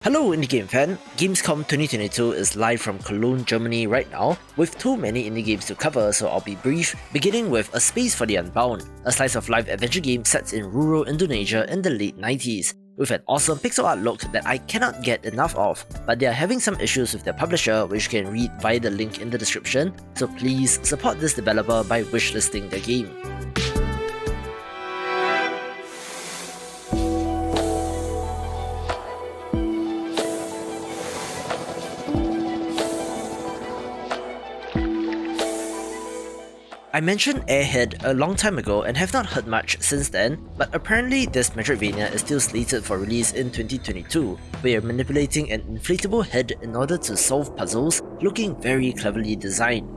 Hello indie game fan, Gamescom 2022 is live from Cologne, Germany right now, with too many indie games to cover, so I'll be brief, beginning with A Space for the Unbound, a slice of life adventure game set in rural Indonesia in the late 90s, with an awesome pixel art look that I cannot get enough of, but they are having some issues with their publisher which you can read via the link in the description, so please support this developer by wishlisting their game. I mentioned Airhead a long time ago and have not heard much since then, but apparently this Metroidvania is still slated for release in 2022, where you're manipulating an inflatable head in order to solve puzzles, looking very cleverly designed.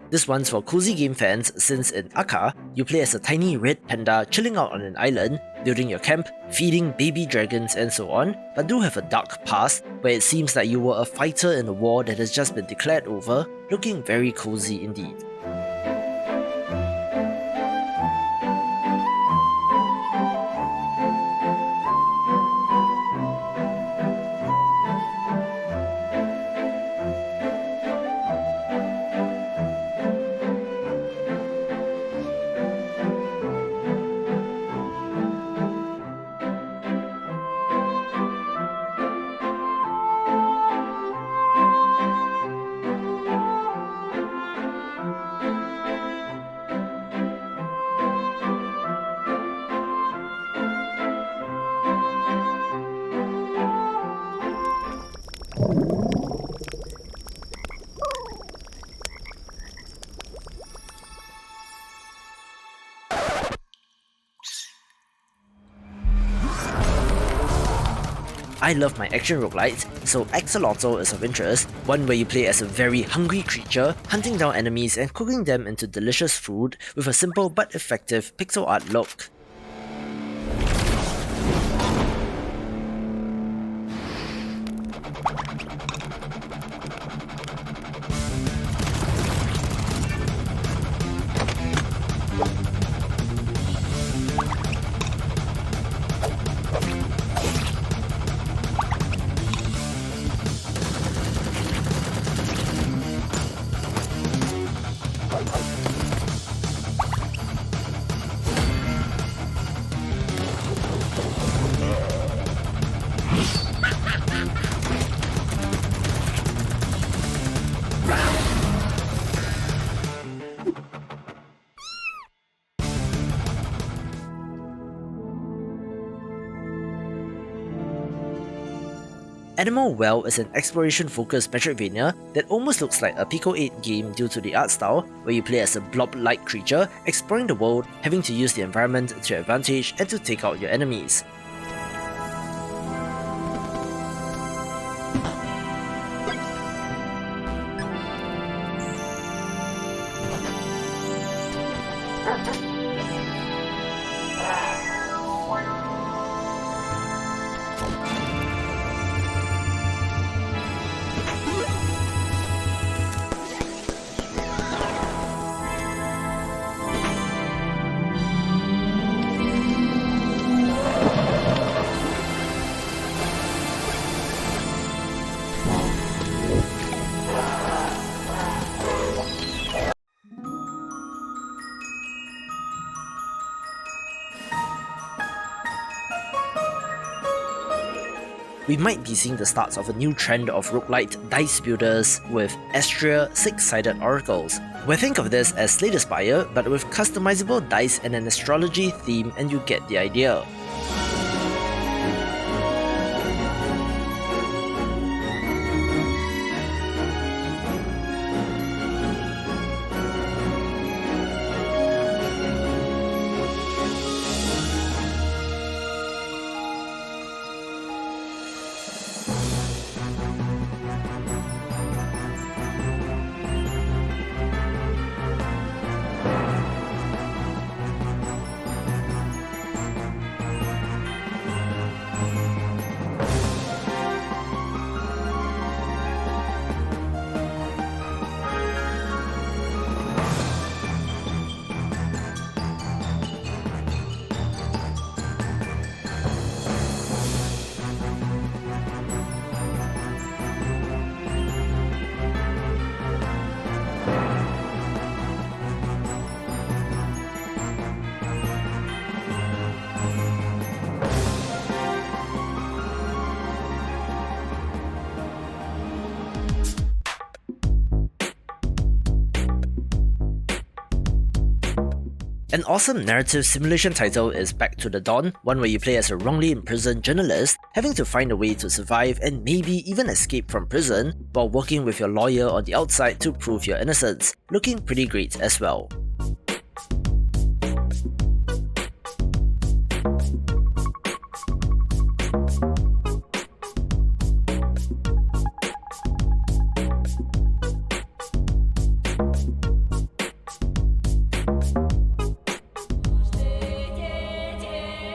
This one's for cozy game fans since in AK, you play as a tiny red panda chilling out on an island, building your camp, feeding baby dragons and so on, but do have a dark past where it seems like you were a fighter in a war that has just been declared over, looking very cozy indeed. I love my action roguelites, so AK-xolotl is of interest, one where you play as a very hungry creature, hunting down enemies and cooking them into delicious food with a simple but effective pixel art look. Animal Well is an exploration-focused Metroidvania that almost looks like a Pico 8 game due to the art style, where you play as a blob-like creature, exploring the world, having to use the environment to your advantage and to take out your enemies. We might be seeing the starts of a new trend of roguelite dice builders with Astrea 6-sided oracles, where think of this as Slay the Spire but with customizable dice and an astrology theme, and you get the idea. An awesome narrative simulation title is Back to the Dawn, one where you play as a wrongly imprisoned journalist, having to find a way to survive and maybe even escape from prison, while working with your lawyer on the outside to prove your innocence, looking pretty great as well.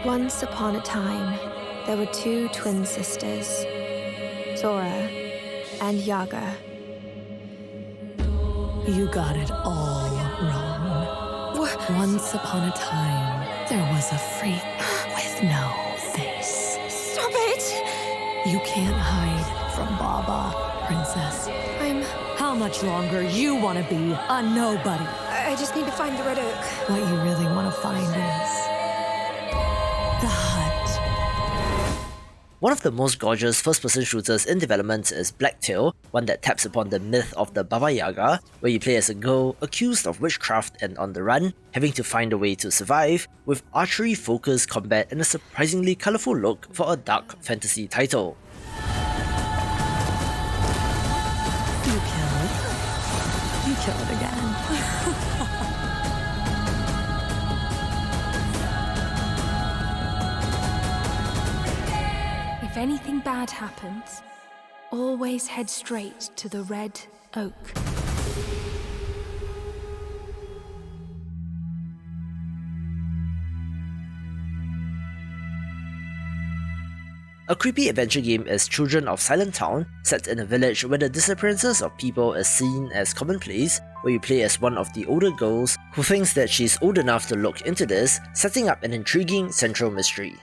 Once upon a time, there were two twin sisters, Zora and Yaga. You got it all wrong. Once upon a time, there was a freak with no face. Stop it! You can't hide from Baba, princess. How much longer you want to be a nobody? I just need to find the Red Oak. What you really want to find is the hut. One of the most gorgeous first-person shooters in development is Blacktail, one that taps upon the myth of the Baba Yaga, where you play as a girl accused of witchcraft and on the run, having to find a way to survive, with archery-focused combat and a surprisingly colourful look for a dark fantasy title. You killed again. If anything bad happens, always head straight to the Red Oak. A creepy adventure game is Children of Silentown, set in a village where the disappearances of people is seen as commonplace, where you play as one of the older girls who thinks that she's old enough to look into this, setting up an intriguing central mystery.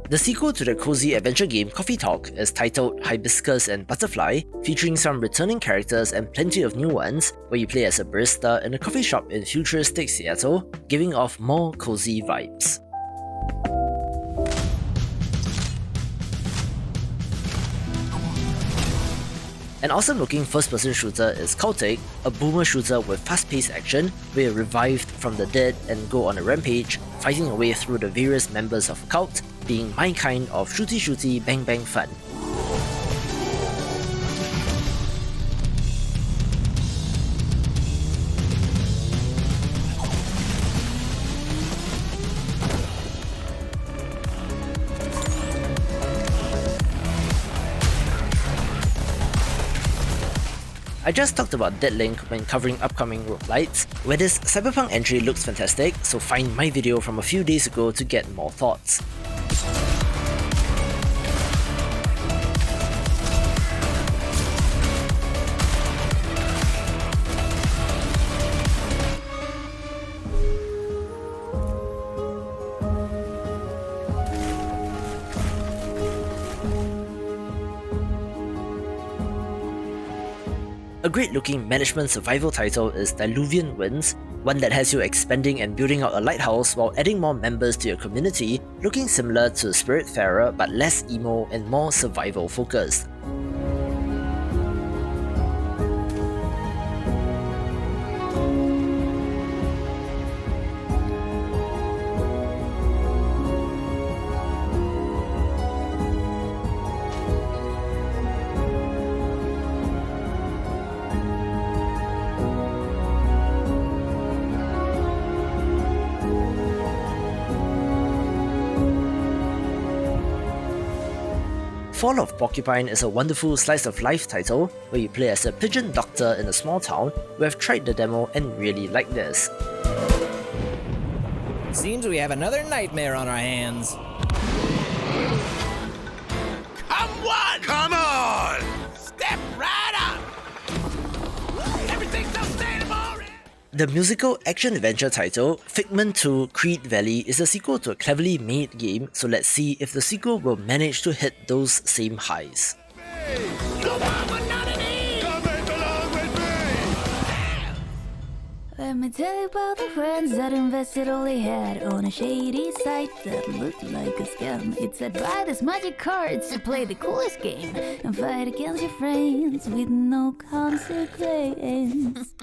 The sequel to the cozy adventure game Coffee Talk is titled Hibiscus and Butterfly, featuring some returning characters and plenty of new ones, where you play as a barista in a coffee shop in futuristic Seattle, giving off more cozy vibes. An awesome looking first-person shooter is CULTIC, a boomer shooter with fast-paced action where you're revived from the dead and go on a rampage, fighting your way through the various members of a cult, being my kind of shooty bang bang fun. I just talked about Deadlink when covering upcoming roguelites, where this cyberpunk entry looks fantastic, so find my video from a few days ago to get more thoughts. A great looking management survival title is Diluvian Winds, one that has you expanding and building out a lighthouse while adding more members to your community, looking similar to Spiritfarer but less emo and more survival focused. Fall of Porcupine is a wonderful slice-of-life title where you play as a pigeon doctor in a small town. We have tried the demo and really like this. Seems we have another nightmare on our hands. Come on! Step right up! Everything's so sustainable! The musical action-adventure title, Figment to Creed Valley, is a sequel to a cleverly made game, so let's see if the sequel will manage to hit those same highs. Let me tell you about the friends that invested all they had on a shady site that looked like a scam. It said buy this magic cards to play the coolest game and fight against your friends with no consequence.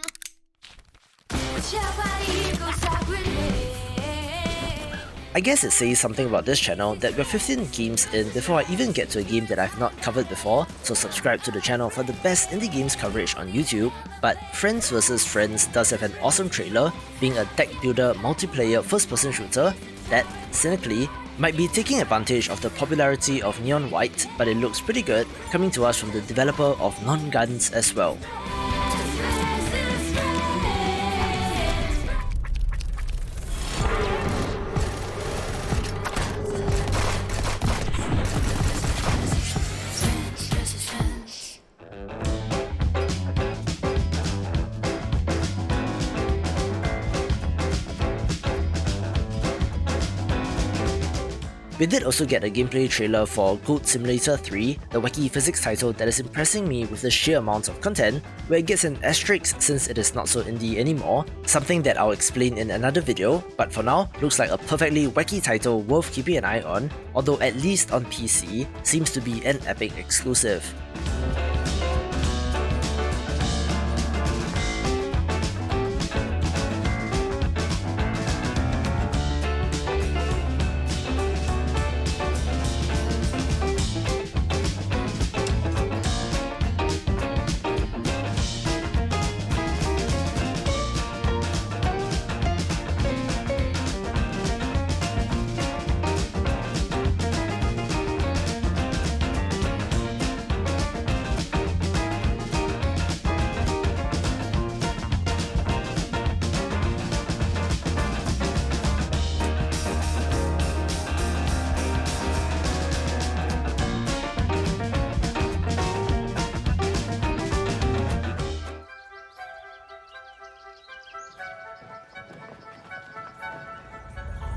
I guess it says something about this channel that we're 15 games in before I even get to a game that I've not covered before, so subscribe to the channel for the best indie games coverage on YouTube. But Friends vs Friends does have an awesome trailer, being a deck builder multiplayer first-person shooter that, cynically, might be taking advantage of the popularity of Neon White, but it looks pretty good, coming to us from the developer of Non-Guns as well. We did also get a gameplay trailer for Goat Simulator 3, the wacky physics title that is impressing me with the sheer amount of content, where it gets an asterisk since it is not so indie anymore, something that I'll explain in another video, but for now, looks like a perfectly wacky title worth keeping an eye on, although at least on PC, seems to be an Epic exclusive.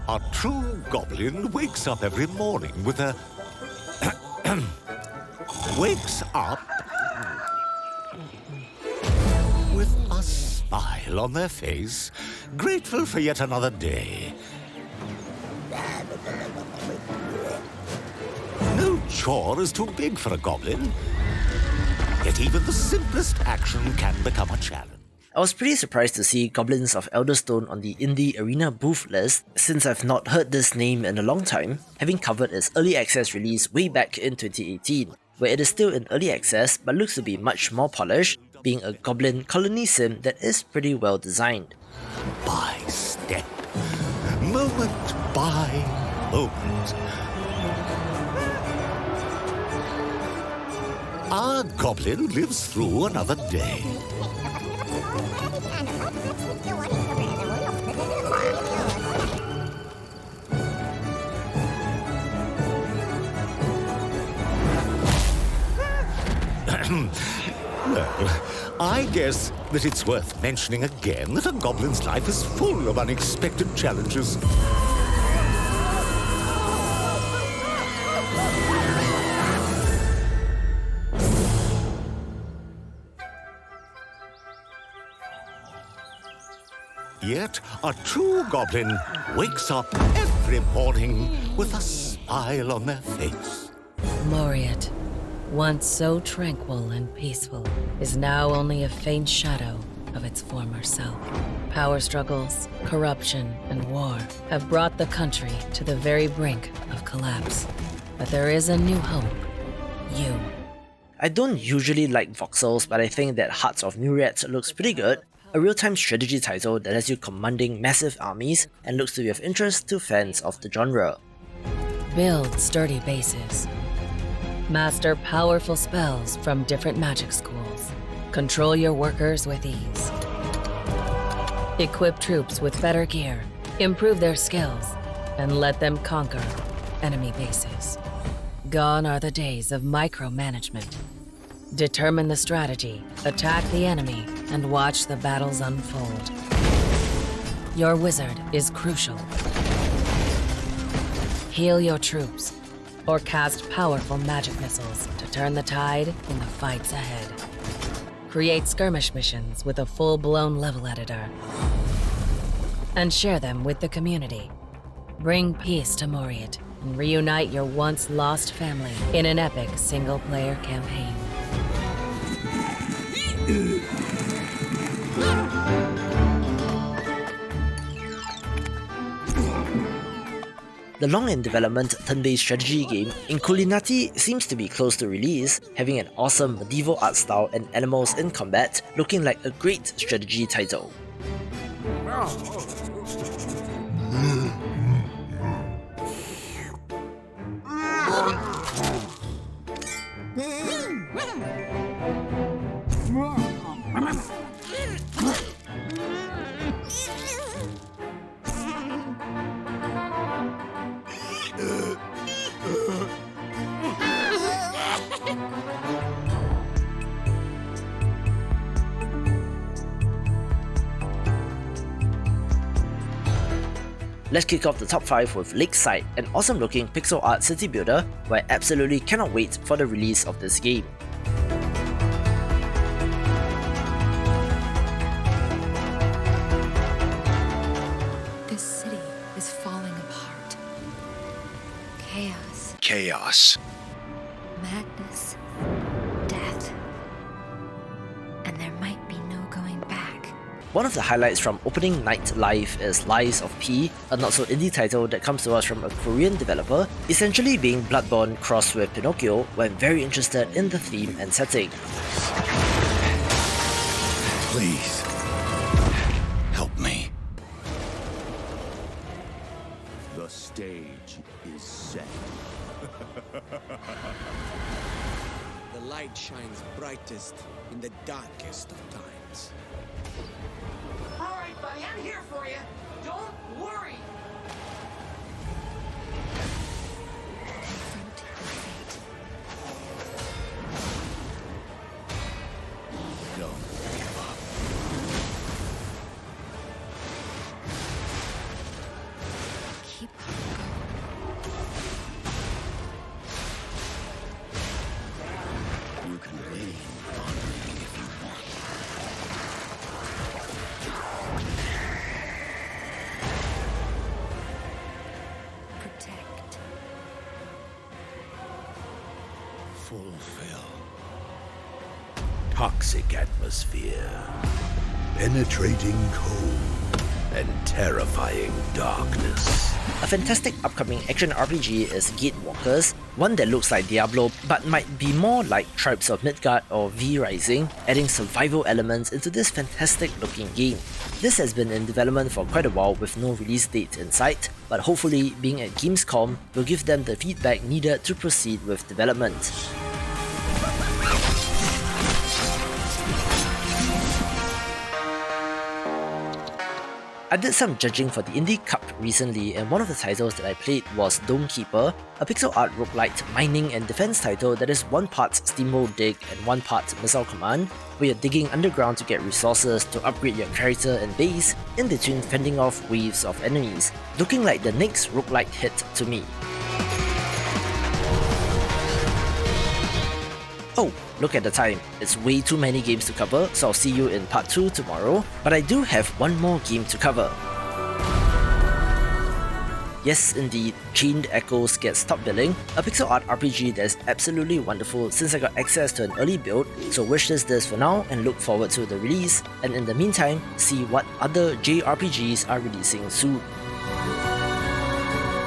A true goblin wakes up every morning with a... wakes up... with a smile on their face, grateful for yet another day. No chore is too big for a goblin, yet even the simplest action can become a challenge. I was pretty surprised to see Goblins of Elderstone on the Indie Arena booth list, since I've not heard this name in a long time, having covered its early access release way back in 2018, where it is still in early access but looks to be much more polished, being a goblin colony sim that is pretty well designed. By step, moment by moment, our goblin lives through another day. Well, I guess that it's worth mentioning again that a goblin's life is full of unexpected challenges. Yet, a true goblin wakes up every morning with a smile on their face. Muriet, once so tranquil and peaceful, is now only a faint shadow of its former self. Power struggles, corruption, and war have brought the country to the very brink of collapse. But there is a new hope. You. I don't usually like voxels, but I think that Hearts of Muriet looks pretty good. A real-time strategy title that has you commanding massive armies and looks to be of interest to fans of the genre. Build sturdy bases. Master powerful spells from different magic schools. Control your workers with ease. Equip troops with better gear, improve their skills, and let them conquer enemy bases. Gone are the days of micromanagement. Determine the strategy, attack the enemy, and watch the battles unfold. Your wizard is crucial. Heal your troops, or cast powerful magic missiles to turn the tide in the fights ahead. Create skirmish missions with a full-blown level editor. And share them with the community. Bring peace to Muriet and reunite your once-lost family in an epic single-player campaign. The long-in-development turn-based strategy game, Inkulinati seems to be close to release, having an awesome medieval art style and animals in combat, looking like a great strategy title. Let's kick off the top 5 with Lakeside, an awesome looking pixel art city builder who I absolutely cannot wait for the release of this game. This city is falling apart. Chaos, Chaos. madness, death. And there might be no going back. One of the highlights from opening night live is Lies of P, a not so indie title that comes to us from a Korean developer, essentially being Bloodborne crossed with Pinocchio, where I'm very interested in the theme and setting. Please. Help me. The stage is set. The light shines brightest in the darkest of times. All right, buddy, I'm here for you. Don't worry. Confront your fate. Don't give up. Keep going. You can lean on me if you want. Protect. Fulfill. Toxic atmosphere. Penetrating cold. And terrifying darkness. A fantastic upcoming action RPG is Gatewalkers, one that looks like Diablo but might be more like Tribes of Midgard or V-Rising, adding survival elements into this fantastic looking game. This has been in development for quite a while with no release date in sight, but hopefully being at Gamescom will give them the feedback needed to proceed with development. I did some judging for the Indie Cup recently, and one of the titles that I played was Dome Keeper, a pixel art roguelite mining and defense title that is one part Steamroll Dig and one part Missile Command, where you're digging underground to get resources to upgrade your character and base, in between fending off waves of enemies, looking like the next roguelite hit to me. Oh, look at the time, it's way too many games to cover, so I'll see you in part 2 tomorrow, but I do have one more game to cover. Yes indeed, Chained Echoes gets top billing, a pixel art RPG that is absolutely wonderful since I got access to an early build, so wishlist this for now and look forward to the release, and in the meantime, see what other JRPGs are releasing soon.